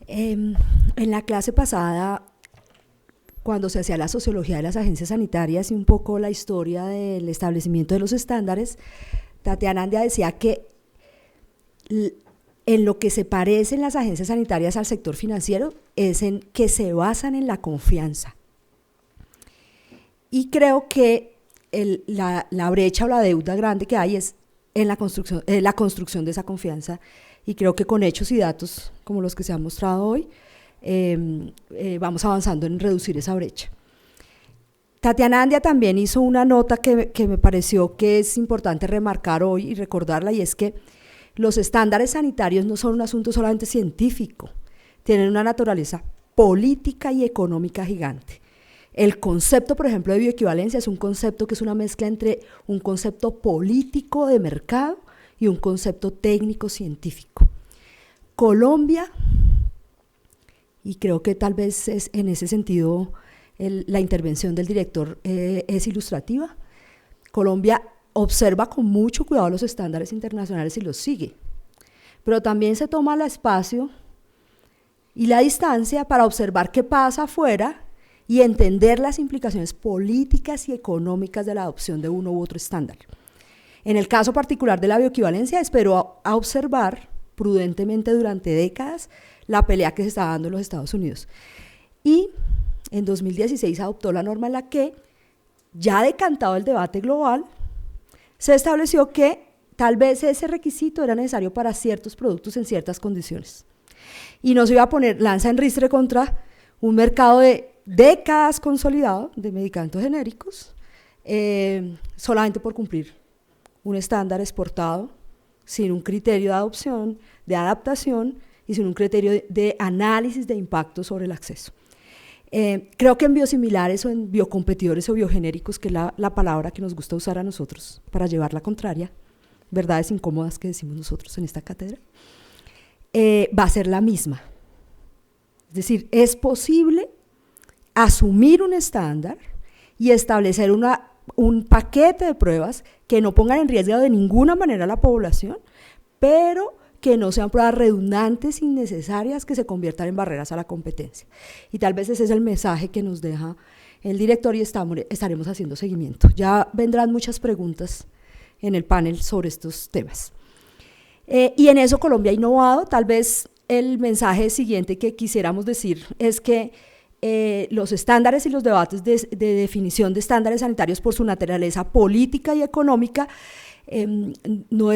En la clase pasada, cuando se hacía la sociología de las agencias sanitarias y un poco la historia del establecimiento de los estándares, Tatiana Andia decía que en lo que se parecen las agencias sanitarias al sector financiero es en que se basan en la confianza. Y creo que la brecha o la deuda grande que hay es en la construcción de esa confianza, y creo que con hechos y datos como los que se han mostrado hoy vamos avanzando en reducir esa brecha. Tatiana Andia también hizo una nota que me pareció que es importante remarcar hoy y recordarla, y es que los estándares sanitarios no son un asunto solamente científico, tienen una naturaleza política y económica gigante. El concepto, por ejemplo, de bioequivalencia es un concepto que es una mezcla entre un concepto político de mercado y un concepto técnico científico. Colombia, y creo que tal vez es en ese sentido la intervención del director es ilustrativa. Colombia observa con mucho cuidado los estándares internacionales y los sigue, pero también se toma el espacio y la distancia para observar qué pasa afuera y entender las implicaciones políticas y económicas de la adopción de uno u otro estándar. En el caso particular de la bioequivalencia, espero a observar prudentemente durante décadas la pelea que se está dando en los Estados Unidos. Y en 2016 adoptó la norma en la que, ya decantado el debate global, se estableció que tal vez ese requisito era necesario para ciertos productos en ciertas condiciones. Y no se iba a poner lanza en ristre contra un mercado de décadas consolidado de medicamentos genéricos, solamente por cumplir un estándar exportado, sin un criterio de adopción, de adaptación y sin un criterio de análisis de impacto sobre el acceso. Creo que en biosimilares o en biocompetidores o biogenéricos, que es la palabra que nos gusta usar a nosotros para llevar la contraria, verdades incómodas que decimos nosotros en esta cátedra, va a ser la misma. Es decir, es posible asumir un estándar y establecer un paquete de pruebas que no pongan en riesgo de ninguna manera a la población, pero que no sean pruebas redundantes, innecesarias, que se conviertan en barreras a la competencia. Y tal vez ese es el mensaje que nos deja el director y estaremos haciendo seguimiento. Ya vendrán muchas preguntas en el panel sobre estos temas. Y en eso Colombia ha innovado. Tal vez el mensaje siguiente que quisiéramos decir es que los estándares y los debates de definición de estándares sanitarios, por su naturaleza política y económica, no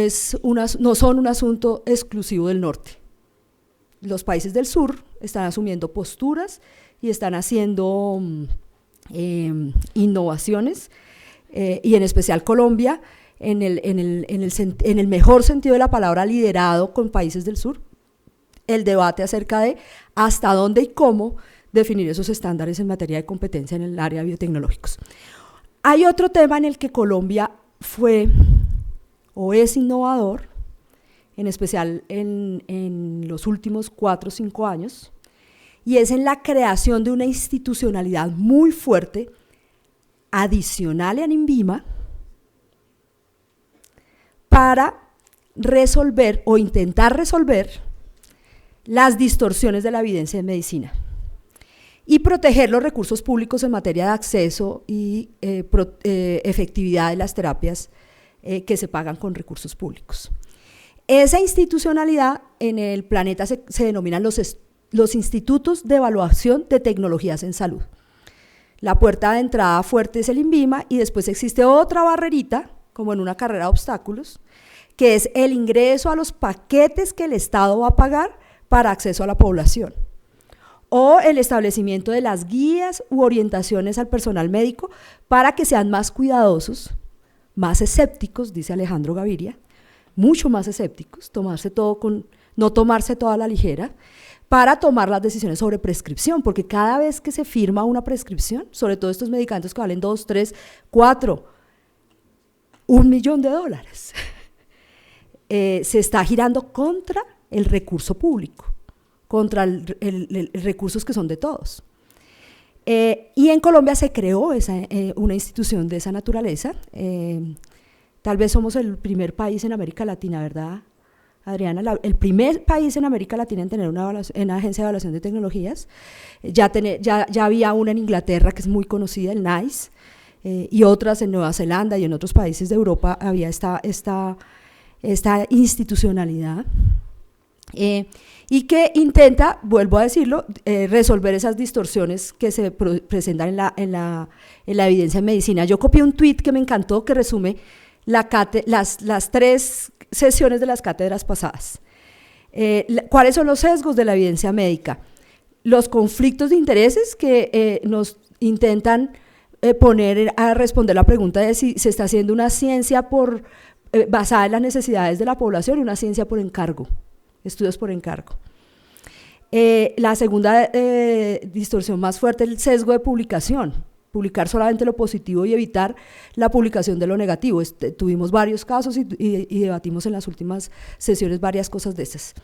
son un asunto exclusivo del norte. Los países del sur están asumiendo posturas y están haciendo innovaciones, y en especial Colombia, en el mejor sentido de la palabra, liderado con países del sur el debate acerca de hasta dónde y cómo definir esos estándares en materia de competencia en el área de biotecnológicos. Hay otro tema en el que Colombia fue o es innovador, en especial en los últimos 4 o 5 años, y es en la creación de una institucionalidad muy fuerte, adicional a INVIMA, para resolver o intentar resolver las distorsiones de la evidencia en medicina y proteger los recursos públicos en materia de acceso y efectividad de las terapias que se pagan con recursos públicos. Esa institucionalidad en el planeta se denominan los institutos de evaluación de tecnologías en salud. La puerta de entrada fuerte es el INVIMA, y después existe otra barrerita, como en una carrera de obstáculos, que es el ingreso a los paquetes que el Estado va a pagar para acceso a la población, o el establecimiento de las guías u orientaciones al personal médico para que sean más cuidadosos, más escépticos, dice Alejandro Gaviria, mucho más escépticos, no tomarse toda a la ligera, para tomar las decisiones sobre prescripción, porque cada vez que se firma una prescripción, sobre todo estos medicamentos que valen 2, 3, 4, $1 millón, se está girando contra el recurso público, contra recursos que son de todos. Y en Colombia se creó una institución de esa naturaleza. Tal vez somos el primer país en América Latina, ¿verdad, Adriana, el primer país en América Latina en tener una agencia de evaluación de tecnologías. Ya había una en Inglaterra que es muy conocida, el NICE, y otras en Nueva Zelanda y en otros países de Europa había esta institucionalidad. Y que intenta, vuelvo a decirlo, resolver esas distorsiones que se presentan en la evidencia en medicina. Yo copié un tweet que me encantó que resume las 3 sesiones de las cátedras pasadas. ¿Cuáles son los sesgos de la evidencia médica? Los conflictos de intereses que nos intentan poner a responder la pregunta de si se está haciendo una ciencia basada en las necesidades de la población, una ciencia por encargo, estudios por encargo. La segunda distorsión más fuerte es el sesgo de publicación, publicar solamente lo positivo y evitar la publicación de lo negativo. Tuvimos varios casos y debatimos en las últimas sesiones varias cosas de esas.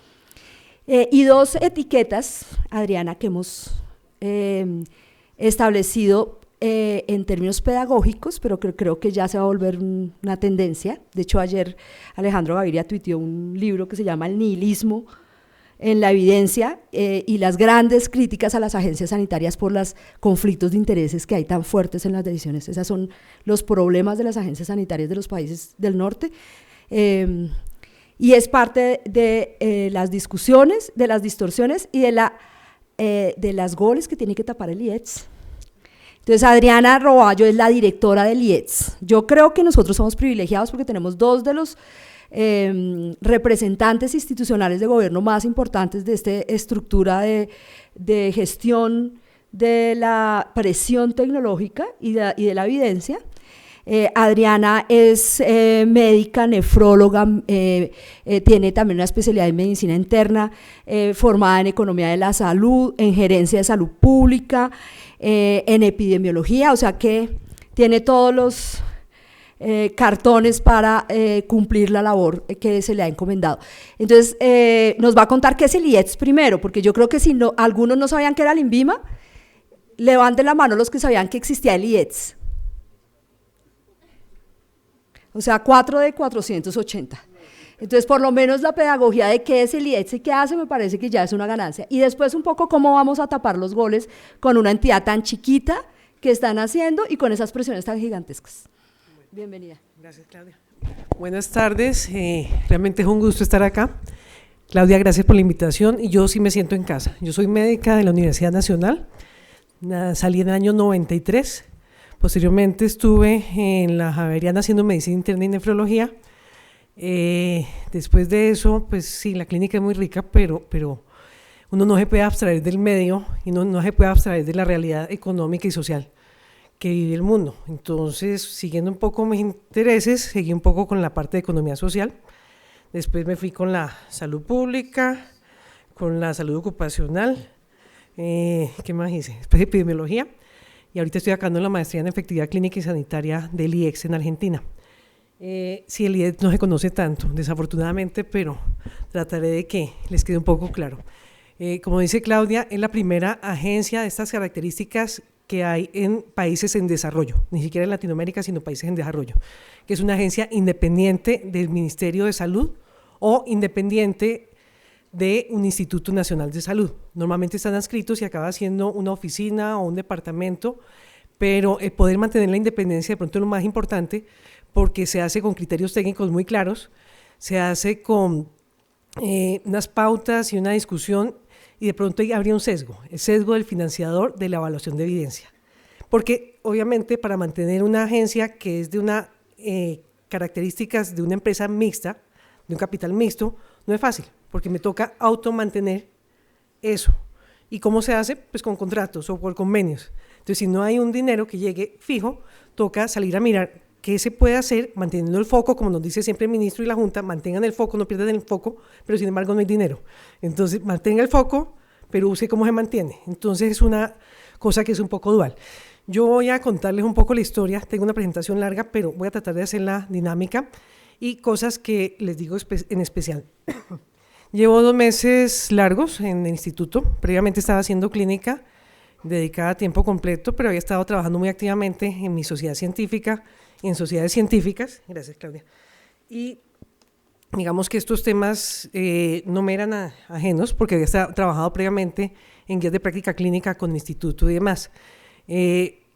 Y 2 etiquetas, Adriana, que hemos establecido en términos pedagógicos, pero creo que ya se va a volver una tendencia. De hecho, ayer Alejandro Gaviria tuiteó un libro que se llama El nihilismo en la evidencia y las grandes críticas a las agencias sanitarias por los conflictos de intereses que hay tan fuertes en las decisiones. Esos son los problemas de las agencias sanitarias de los países del norte. Y es parte de las discusiones, de las distorsiones y de las goles que tiene que tapar el IETS. Entonces, Adriana Roballo es la directora del IETS. Yo creo que nosotros somos privilegiados porque tenemos 2 de los representantes institucionales de gobierno más importantes de esta estructura de gestión de la presión tecnológica y de la evidencia. Adriana es médica, nefróloga, tiene también una especialidad en medicina interna, formada en economía de la salud, en gerencia de salud pública, en epidemiología, o sea que tiene todos los cartones para cumplir la labor que se le ha encomendado. Entonces, nos va a contar qué es el IETS primero, porque yo creo que si algunos no sabían qué era el INVIMA, levanten la mano los que sabían que existía el IETS. O sea, 4 de 480. Entonces, por lo menos la pedagogía de qué es el IETS y qué hace me parece que ya es una ganancia. Y después un poco cómo vamos a tapar los goles con una entidad tan chiquita que están haciendo y con esas presiones tan gigantescas. Bienvenida. Gracias, Claudia. Buenas tardes, realmente es un gusto estar acá. Claudia, gracias por la invitación y yo sí me siento en casa. Yo soy médica de la Universidad Nacional, salí en el año 93, posteriormente estuve en la Javeriana haciendo medicina interna y nefrología. Después de eso, pues sí, la clínica es muy rica, pero uno no se puede abstraer del medio y no se puede abstraer de la realidad económica y social que vive el mundo. Entonces, siguiendo un poco mis intereses, seguí un poco con la parte de economía social, después me fui con la salud pública, con la salud ocupacional, ¿qué más hice? Después epidemiología, y ahorita estoy acabando la maestría en efectividad clínica y sanitaria del IEX en Argentina. Sí, el IEX no se conoce tanto, desafortunadamente, pero trataré de que les quede un poco claro. Como dice Claudia, es la primera agencia de estas características que hay en países en desarrollo, ni siquiera en Latinoamérica, sino países en desarrollo, que es una agencia independiente del Ministerio de Salud o independiente de un Instituto Nacional de Salud. Normalmente están adscritos y acaba siendo una oficina o un departamento, pero el poder mantener la independencia de pronto es lo más importante porque se hace con criterios técnicos muy claros, se hace con unas pautas y una discusión. Y de pronto habría un sesgo, el sesgo del financiador de la evaluación de evidencia. Porque obviamente para mantener una agencia que es de una características de una empresa mixta, de un capital mixto, no es fácil, porque me toca automantener eso. ¿Y cómo se hace? Pues con contratos o por convenios. Entonces, si no hay un dinero que llegue fijo, toca salir a mirar qué se puede hacer manteniendo el foco, como nos dice siempre el ministro y la Junta, mantengan el foco, no pierdan el foco, pero sin embargo no hay dinero. Entonces, mantenga el foco, pero use cómo se mantiene. Entonces, es una cosa que es un poco dual. Yo voy a contarles un poco la historia, tengo una presentación larga, pero voy a tratar de hacerla dinámica y cosas que les digo en especial. Llevo 2 meses largos en el instituto, previamente estaba haciendo clínica dedicada a tiempo completo, pero había estado trabajando muy activamente en mi sociedad científica, en sociedades científicas, gracias Claudia, y digamos que estos temas no me eran ajenos porque había trabajado previamente en guías de práctica clínica con el instituto y demás.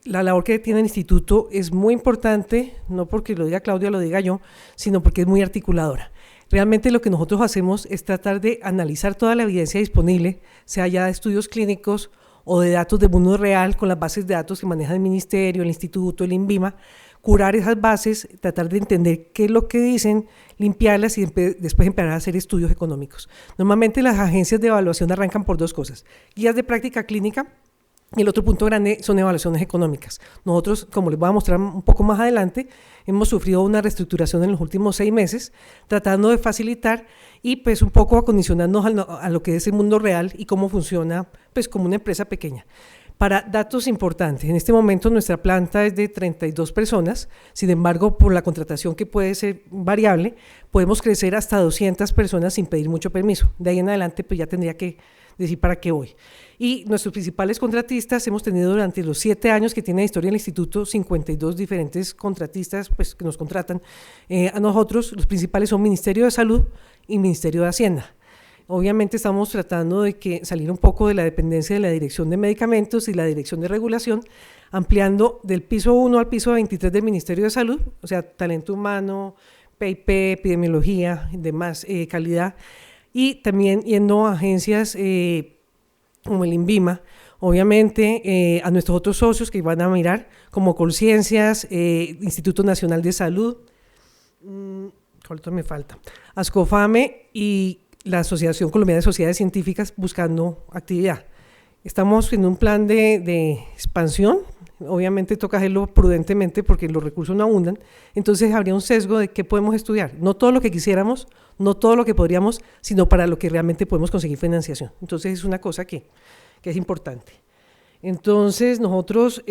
La labor que tiene el instituto es muy importante, no porque lo diga Claudia, lo diga yo, sino porque es muy articuladora. Realmente lo que nosotros hacemos es tratar de analizar toda la evidencia disponible, sea ya de estudios clínicos o de datos del mundo real con las bases de datos que maneja el ministerio, el instituto, el INVIMA, curar esas bases, tratar de entender qué es lo que dicen, limpiarlas y después empezar a hacer estudios económicos. Normalmente las agencias de evaluación arrancan por dos cosas: guías de práctica clínica, y el otro punto grande son evaluaciones económicas. Nosotros, como les voy a mostrar un poco más adelante, hemos sufrido una reestructuración en los últimos 6 meses, tratando de facilitar y pues un poco acondicionarnos a lo que es el mundo real y cómo funciona pues como una empresa pequeña. Para datos importantes, en este momento nuestra planta es de 32 personas, sin embargo, por la contratación que puede ser variable, podemos crecer hasta 200 personas sin pedir mucho permiso. De ahí en adelante, pues ya tendría que decir para qué voy. Y nuestros principales contratistas, hemos tenido durante los 7 años que tiene la historia del instituto, 52 diferentes contratistas pues, que nos contratan a nosotros. Los principales son Ministerio de Salud y Ministerio de Hacienda. Obviamente estamos tratando de salir un poco de la dependencia de la Dirección de Medicamentos y la Dirección de Regulación, ampliando del piso 1 al piso 23 del Ministerio de Salud, o sea, talento humano, PIP, epidemiología, demás calidad, y también yendo a agencias como el INVIMA, obviamente a nuestros otros socios que van a mirar, como Colciencias, Instituto Nacional de Salud, ¿cuál otro me falta? Ascofame y la Asociación Colombiana de Sociedades Científicas buscando actividad. Estamos en un plan de expansión, obviamente toca hacerlo prudentemente porque los recursos no abundan, entonces habría un sesgo de qué podemos estudiar, no todo lo que quisiéramos, no todo lo que podríamos, sino para lo que realmente podemos conseguir financiación. Entonces es una cosa que es importante. Entonces nosotros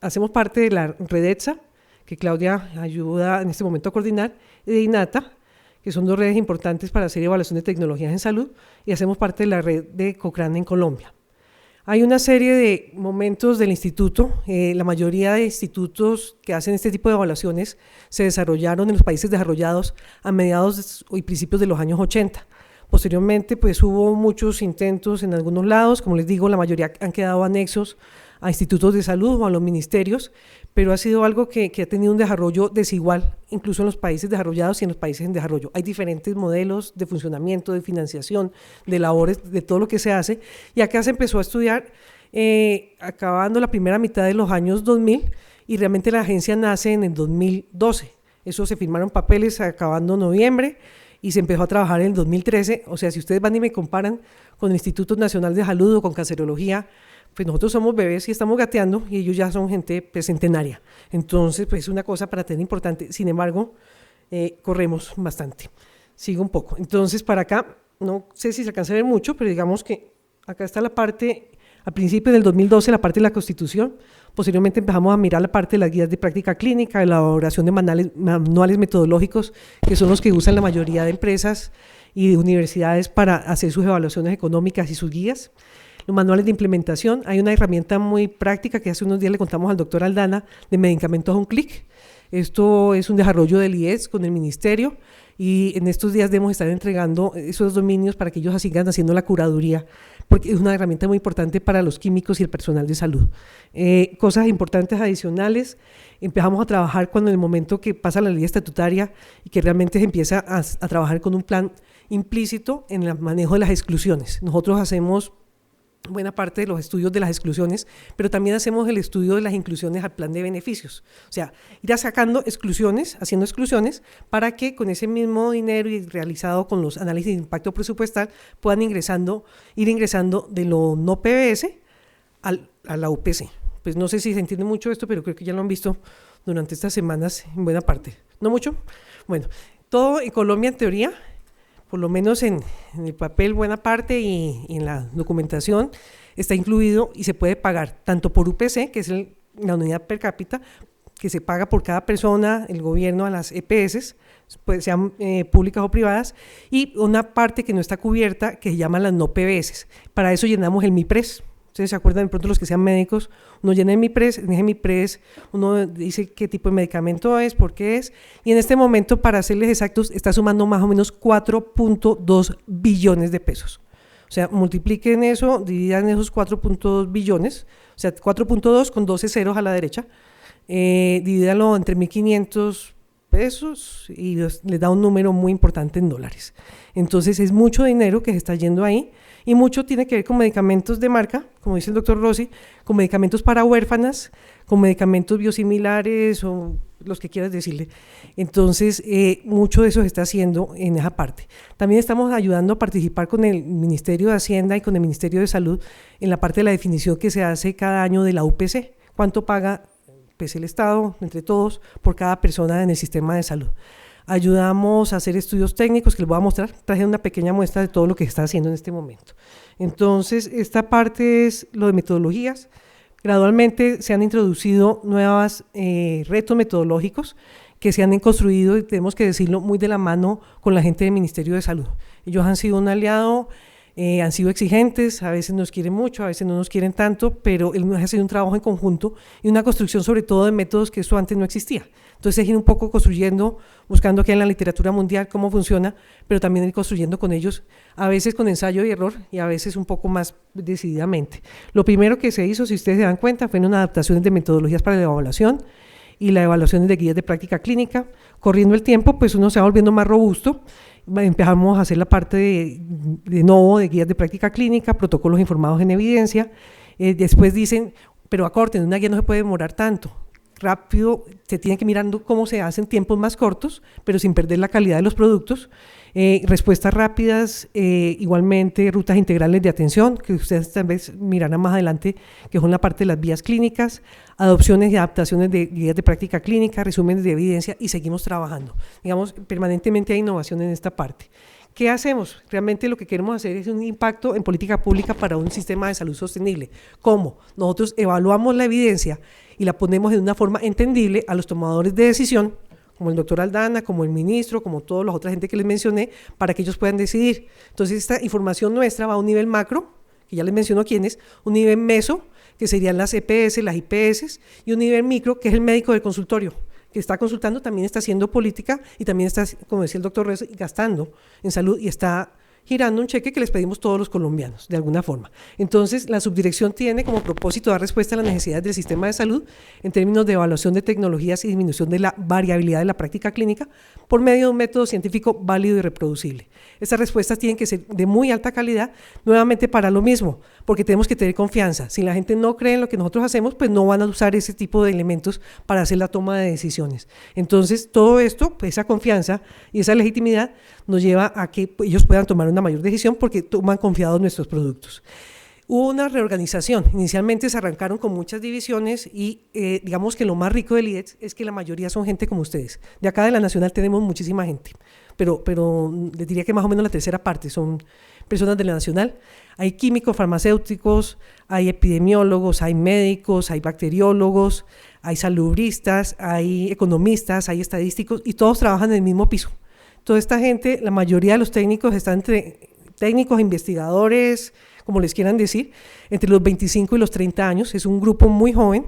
hacemos parte de la red ETSA, que Claudia ayuda en este momento a coordinar, y de INATA, que son 2 redes importantes para hacer evaluación de tecnologías en salud, y hacemos parte de la red de Cochrane en Colombia. Hay una serie de momentos del instituto, la mayoría de institutos que hacen este tipo de evaluaciones se desarrollaron en los países desarrollados a mediados y principios de los años 80. Posteriormente, pues hubo muchos intentos en algunos lados, como les digo, la mayoría han quedado anexos a institutos de salud o a los ministerios, pero ha sido algo que ha tenido un desarrollo desigual, incluso en los países desarrollados y en los países en desarrollo. Hay diferentes modelos de funcionamiento, de financiación, de labores, de todo lo que se hace, y acá se empezó a estudiar acabando la primera mitad de los años 2000, y realmente la agencia nace en el 2012. Eso se firmaron papeles acabando noviembre, y se empezó a trabajar en el 2013, o sea, si ustedes van y me comparan con el Instituto Nacional de Salud o con Cancerología, pues nosotros somos bebés y estamos gateando y ellos ya son gente pues, centenaria. Entonces, pues es una cosa para tener importante. Sin embargo, corremos bastante. Sigo un poco. Entonces, para acá, no sé si se alcanza a ver mucho, pero digamos que acá está la parte, al principio del 2012, la parte de la Constitución. Posteriormente empezamos a mirar la parte de las guías de práctica clínica, la elaboración de manuales metodológicos, que son los que usan la mayoría de empresas y de universidades para hacer sus evaluaciones económicas y sus guías. Los manuales de implementación, hay una herramienta muy práctica que hace unos días le contamos al doctor Aldana, de medicamentos a un clic. Esto es un desarrollo del IES con el ministerio, y en estos días debemos estar entregando esos dominios para que ellos sigan haciendo la curaduría, porque es una herramienta muy importante para los químicos y el personal de salud. Cosas importantes adicionales, empezamos a trabajar cuando en el momento que pasa la ley estatutaria y que realmente se empieza a trabajar con un plan implícito en el manejo de las exclusiones. Nosotros hacemos buena parte de los estudios de las exclusiones, pero también hacemos el estudio de las inclusiones al plan de beneficios. O sea, ir sacando exclusiones, haciendo exclusiones, para que con ese mismo dinero y realizado con los análisis de impacto presupuestal puedan ir ingresando de lo no PBS a la UPC. Pues no sé si se entiende mucho esto, pero creo que ya lo han visto durante estas semanas en buena parte. ¿No mucho? Bueno, todo en Colombia en teoría, por lo menos en el papel buena parte y en la documentación, está incluido y se puede pagar tanto por UPC, que es la unidad per cápita, que se paga por cada persona, el gobierno a las EPS, pues sean públicas o privadas, y una parte que no está cubierta, que se llama las no PBS. Para eso llenamos el MIPRES, Ustedes se acuerdan de pronto los que sean médicos, uno llena en MiPres, uno dice qué tipo de medicamento es, por qué es, y en este momento, para serles exactos, está sumando más o menos 4.2 billones de pesos. O sea, multipliquen eso, dividan esos 4.2 billones, o sea, 4.2 con 12 ceros a la derecha, divídanlo entre 1.500 pesos y les da un número muy importante en dólares. Entonces es mucho dinero que se está yendo ahí, y mucho tiene que ver con medicamentos de marca, como dice el doctor Rossi, con medicamentos para huérfanas, con medicamentos biosimilares o los que quieras decirle. Entonces, mucho de eso se está haciendo en esa parte. También estamos ayudando a participar con el Ministerio de Hacienda y con el Ministerio de Salud en la parte de la definición que se hace cada año de la UPC. ¿Cuánto paga pues, el Estado, entre todos, por cada persona en el sistema de salud? Ayudamos a hacer estudios técnicos que les voy a mostrar, traje una pequeña muestra de todo lo que se está haciendo en este momento. Entonces, esta parte es lo de metodologías. Gradualmente se han introducido nuevos retos metodológicos que se han construido, y tenemos que decirlo, muy de la mano con la gente del Ministerio de Salud. Ellos han sido un aliado, han sido exigentes, a veces nos quieren mucho, a veces no nos quieren tanto, pero ha sido un trabajo en conjunto y una construcción sobre todo de métodos que eso antes no existía. Entonces, ir un poco construyendo, buscando aquí en la literatura mundial cómo funciona, pero también ir construyendo con ellos, a veces con ensayo y error y a veces un poco más decididamente. Lo primero que se hizo, si ustedes se dan cuenta, fue una adaptación de metodologías para la evaluación y la evaluación de guías de práctica clínica. Corriendo el tiempo, pues uno se va volviendo más robusto. Empezamos a hacer la parte de nuevo de guías de práctica clínica, protocolos informados en evidencia. Después dicen, pero acorten, una guía no se puede demorar tanto. Rápido, se tiene que mirando cómo se hacen tiempos más cortos, pero sin perder la calidad de los productos. Respuestas rápidas, igualmente rutas integrales de atención, que ustedes tal vez mirarán más adelante, que son la parte de las vías clínicas, adopciones y adaptaciones de guías de práctica clínica, resúmenes de evidencia, y seguimos trabajando. Digamos, permanentemente hay innovación en esta parte. ¿Qué hacemos? Realmente lo que queremos hacer es un impacto en política pública para un sistema de salud sostenible. ¿Cómo? Nosotros evaluamos la evidencia y la ponemos de una forma entendible a los tomadores de decisión, como el doctor Aldana, como el ministro, como toda la otra gente que les mencioné, para que ellos puedan decidir. Entonces, esta información nuestra va a un nivel macro, que ya les menciono quién es, un nivel meso, que serían las EPS, las IPS, y un nivel micro, que es el médico del consultorio, que está consultando, también está haciendo política y también está, como decía el doctor Reyes, gastando en salud y está girando un cheque que les pedimos todos los colombianos, de alguna forma. Entonces, la subdirección tiene como propósito dar respuesta a las necesidades del sistema de salud en términos de evaluación de tecnologías y disminución de la variabilidad de la práctica clínica por medio de un método científico válido y reproducible. Estas respuestas tienen que ser de muy alta calidad, nuevamente para lo mismo, porque tenemos que tener confianza. Si la gente no cree en lo que nosotros hacemos, pues no van a usar ese tipo de elementos para hacer la toma de decisiones. Entonces, todo esto, pues esa confianza y esa legitimidad nos lleva a que ellos puedan tomar una mayor decisión porque toman confiados nuestros productos. Hubo una reorganización. Inicialmente se arrancaron con muchas divisiones y digamos que lo más rico del IDEX es que la mayoría son gente como ustedes. De acá de la Nacional tenemos muchísima gente, pero les diría que más o menos la tercera parte son personas de la Nacional. Hay químicos, farmacéuticos, hay epidemiólogos, hay médicos, hay bacteriólogos, hay salubristas, hay economistas, hay estadísticos y todos trabajan en el mismo piso. Toda esta gente, la mayoría de los técnicos están entre técnicos, investigadores, como les quieran decir, entre los 25 y los 30 años, es un grupo muy joven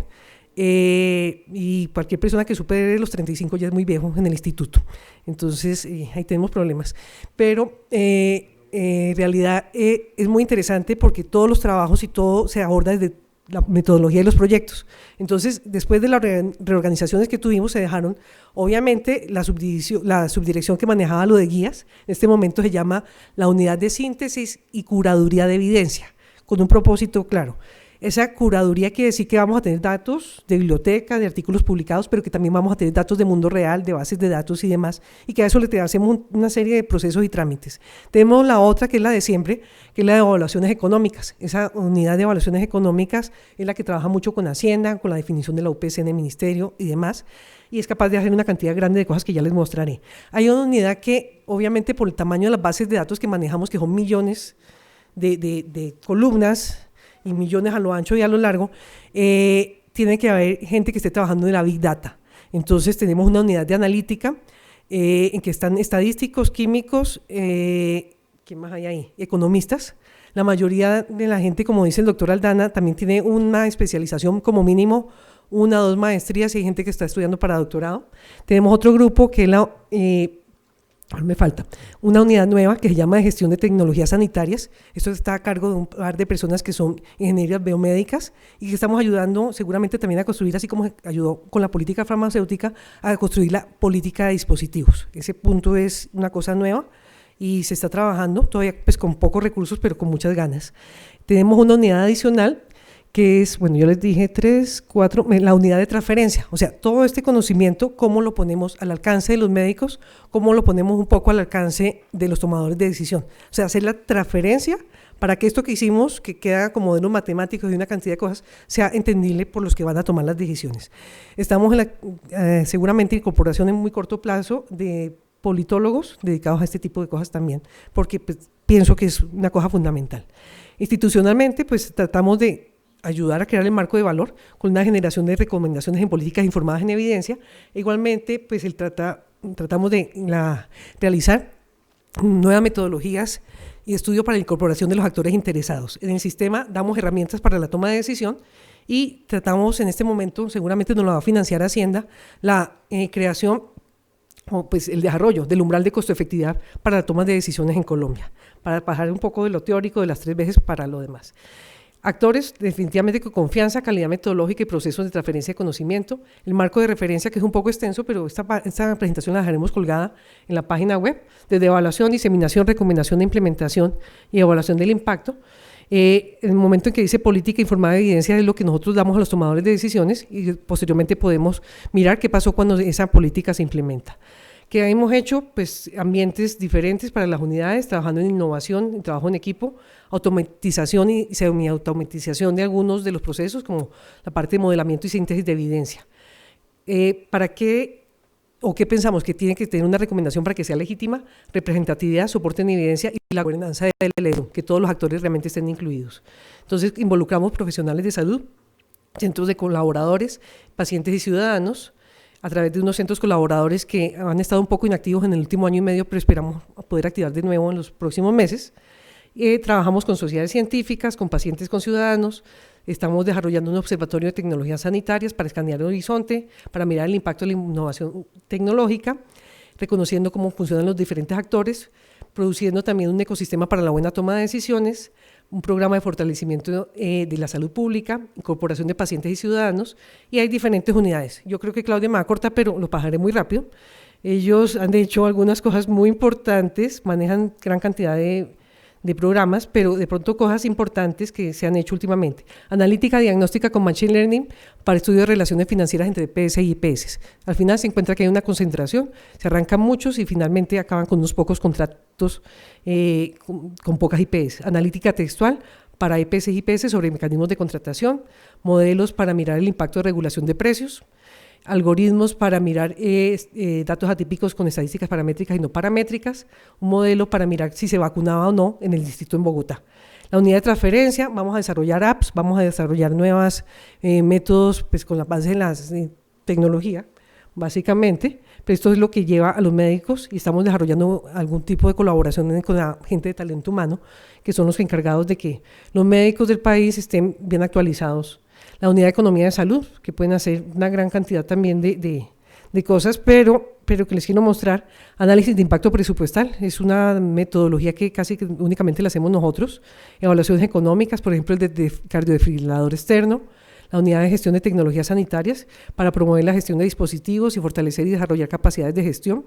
y cualquier persona que supere los 35 ya es muy viejo en el instituto, entonces ahí tenemos problemas, pero en realidad es muy interesante porque todos los trabajos y todo se aborda desde la metodología de los proyectos. Entonces, después de las reorganizaciones que tuvimos, se dejaron, obviamente, la subdirección que manejaba lo de guías, en este momento se llama la Unidad de Síntesis y Curaduría de Evidencia, con un propósito claro. Esa curaduría quiere decir que vamos a tener datos de biblioteca, de artículos publicados, pero que también vamos a tener datos de mundo real, de bases de datos y demás, y que a eso le hacemos una serie de procesos y trámites. Tenemos la otra, que es la de siempre, que es la de evaluaciones económicas. Esa unidad de evaluaciones económicas es la que trabaja mucho con Hacienda, con la definición de la UPC en el ministerio y demás, y es capaz de hacer una cantidad grande de cosas que ya les mostraré. Hay una unidad que, obviamente, por el tamaño de las bases de datos que manejamos, que son millones de columnas, y millones a lo ancho y a lo largo, tiene que haber gente que esté trabajando en la Big Data. Entonces tenemos una unidad de analítica en que están estadísticos, químicos, ¿quién más hay ahí? Economistas. La mayoría de la gente, como dice el doctor Aldana, también tiene una especialización, como mínimo 1 o 2 maestrías, y hay gente que está estudiando para doctorado. Tenemos otro grupo que es me falta una unidad nueva que se llama de gestión de tecnologías sanitarias. Esto está a cargo de un par de personas que son ingenierías biomédicas y que estamos ayudando seguramente también a construir, así como se ayudó con la política farmacéutica, a construir la política de dispositivos. Ese punto es una cosa nueva y se está trabajando todavía pues con pocos recursos, pero con muchas ganas. Tenemos una unidad adicional que es, bueno, yo les dije 3, 4, la unidad de transferencia, o sea, todo este conocimiento, cómo lo ponemos al alcance de los médicos, cómo lo ponemos un poco al alcance de los tomadores de decisión, o sea, hacer la transferencia para que esto que hicimos, que queda como modelos matemáticos y una cantidad de cosas, sea entendible por los que van a tomar las decisiones. Estamos en seguramente incorporación en muy corto plazo de politólogos dedicados a este tipo de cosas también, porque pues, pienso que es una cosa fundamental. Institucionalmente, pues tratamos de ayudar a crear el marco de valor con una generación de recomendaciones en políticas informadas en evidencia. Igualmente, pues tratamos de realizar nuevas metodologías y estudio para la incorporación de los actores interesados. En el sistema damos herramientas para la toma de decisión y tratamos en este momento, seguramente nos lo va a financiar Hacienda, la creación o pues el desarrollo del umbral de costo-efectividad para la toma de decisiones en Colombia, para pasar un poco de lo teórico de las 3 veces para lo demás. Actores definitivamente con confianza, calidad metodológica y procesos de transferencia de conocimiento. El marco de referencia, que es un poco extenso, pero esta presentación la dejaremos colgada en la página web, desde evaluación, diseminación, recomendación de implementación y evaluación del impacto. El momento en que dice política informada de evidencia es lo que nosotros damos a los tomadores de decisiones y posteriormente podemos mirar qué pasó cuando esa política se implementa. ¿Qué hemos hecho? Pues ambientes diferentes para las unidades, trabajando en innovación, en trabajo en equipo, automatización y semi-automatización de algunos de los procesos, como la parte de modelamiento y síntesis de evidencia. ¿Para qué o qué pensamos? Que tiene que tener una recomendación para que sea legítima, representatividad, soporte en evidencia y la gobernanza del EDU, que todos los actores realmente estén incluidos. Entonces, involucramos profesionales de salud, centros de colaboradores, pacientes y ciudadanos, a través de unos centros colaboradores que han estado un poco inactivos en el último año y medio, pero esperamos poder activar de nuevo en los próximos meses. Trabajamos con sociedades científicas, con pacientes, con ciudadanos. Estamos desarrollando un observatorio de tecnologías sanitarias para escanear el horizonte, para mirar el impacto de la innovación tecnológica, reconociendo cómo funcionan los diferentes actores, produciendo también un ecosistema para la buena toma de decisiones, un programa de fortalecimiento de la salud pública, incorporación de pacientes y ciudadanos, y hay diferentes unidades. Yo creo que Claudia me va a cortar, pero lo pasaré muy rápido. Ellos han hecho algunas cosas muy importantes, manejan gran cantidad de programas, pero de pronto cosas importantes que se han hecho últimamente. Analítica diagnóstica con Machine Learning para estudio de relaciones financieras entre EPS y IPS. Al final se encuentra que hay una concentración, se arrancan muchos y finalmente acaban con unos pocos contratos con pocas IPS. Analítica textual para EPS y IPS sobre mecanismos de contratación, modelos para mirar el impacto de regulación de precios, algoritmos para mirar datos atípicos con estadísticas paramétricas y no paramétricas, un modelo para mirar si se vacunaba o no en el distrito en Bogotá. La unidad de transferencia, vamos a desarrollar apps, vamos a desarrollar nuevos métodos pues, con la base de la tecnología, básicamente, pero esto es lo que lleva a los médicos y estamos desarrollando algún tipo de colaboración con la gente de talento humano, que son los encargados de que los médicos del país estén bien actualizados. La unidad de economía de salud, que pueden hacer una gran cantidad también de cosas, pero que les quiero mostrar. Análisis de impacto presupuestal, es una metodología que casi que únicamente la hacemos nosotros. Evaluaciones económicas, por ejemplo, el de cardiodesfibrilador externo. La unidad de gestión de tecnologías sanitarias para promover la gestión de dispositivos y fortalecer y desarrollar capacidades de gestión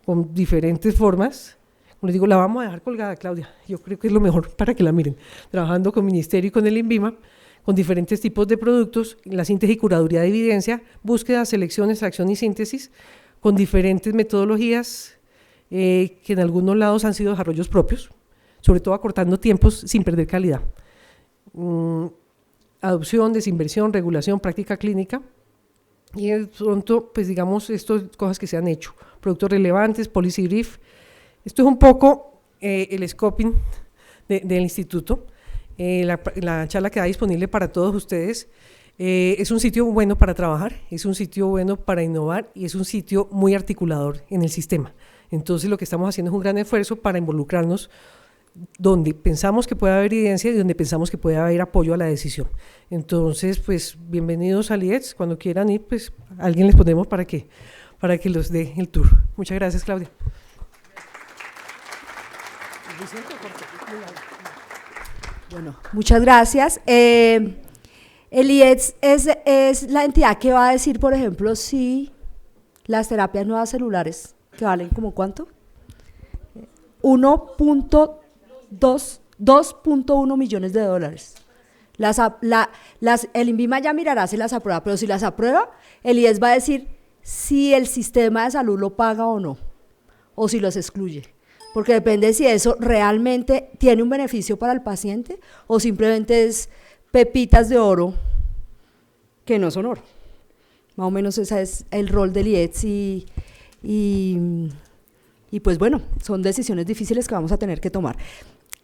con diferentes formas. Como les digo, la vamos a dejar colgada, Claudia. Yo creo que es lo mejor para que la miren. Trabajando con Ministerio y con el INVIMA, con diferentes tipos de productos, la síntesis y curaduría de evidencia, búsqueda, selección, extracción y síntesis, con diferentes metodologías que en algunos lados han sido desarrollos propios, sobre todo acortando tiempos sin perder calidad. Adopción, desinversión, regulación, práctica clínica, y de pronto, pues digamos, estas cosas que se han hecho, productos relevantes, policy brief. Esto es un poco el scoping del instituto. La charla queda disponible para todos ustedes. Es un sitio bueno para trabajar, es un sitio bueno para innovar y es un sitio muy articulador en el sistema. Entonces lo que estamos haciendo es un gran esfuerzo para involucrarnos donde pensamos que puede haber evidencia y donde pensamos que puede haber apoyo a la decisión. Entonces, pues, bienvenidos al IETS. Cuando quieran ir, pues, alguien les ponemos para que los dé el tour. Muchas gracias, Claudia. Bueno, muchas gracias. El IETS es la entidad que va a decir, por ejemplo, si las terapias nuevas celulares, que valen como ¿cuánto? 2.1 millones de dólares. El INVIMA ya mirará si las aprueba, pero si las aprueba, el IES va a decir si el sistema de salud lo paga o no, o si los excluye, porque depende si eso realmente tiene un beneficio para el paciente o simplemente es pepitas de oro que no son oro. Más o menos ese es el rol del IES y pues bueno, son decisiones difíciles que vamos a tener que tomar.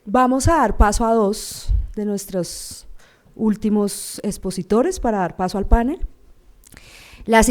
Vamos a dar paso a dos de nuestros últimos expositores para dar paso al panel. La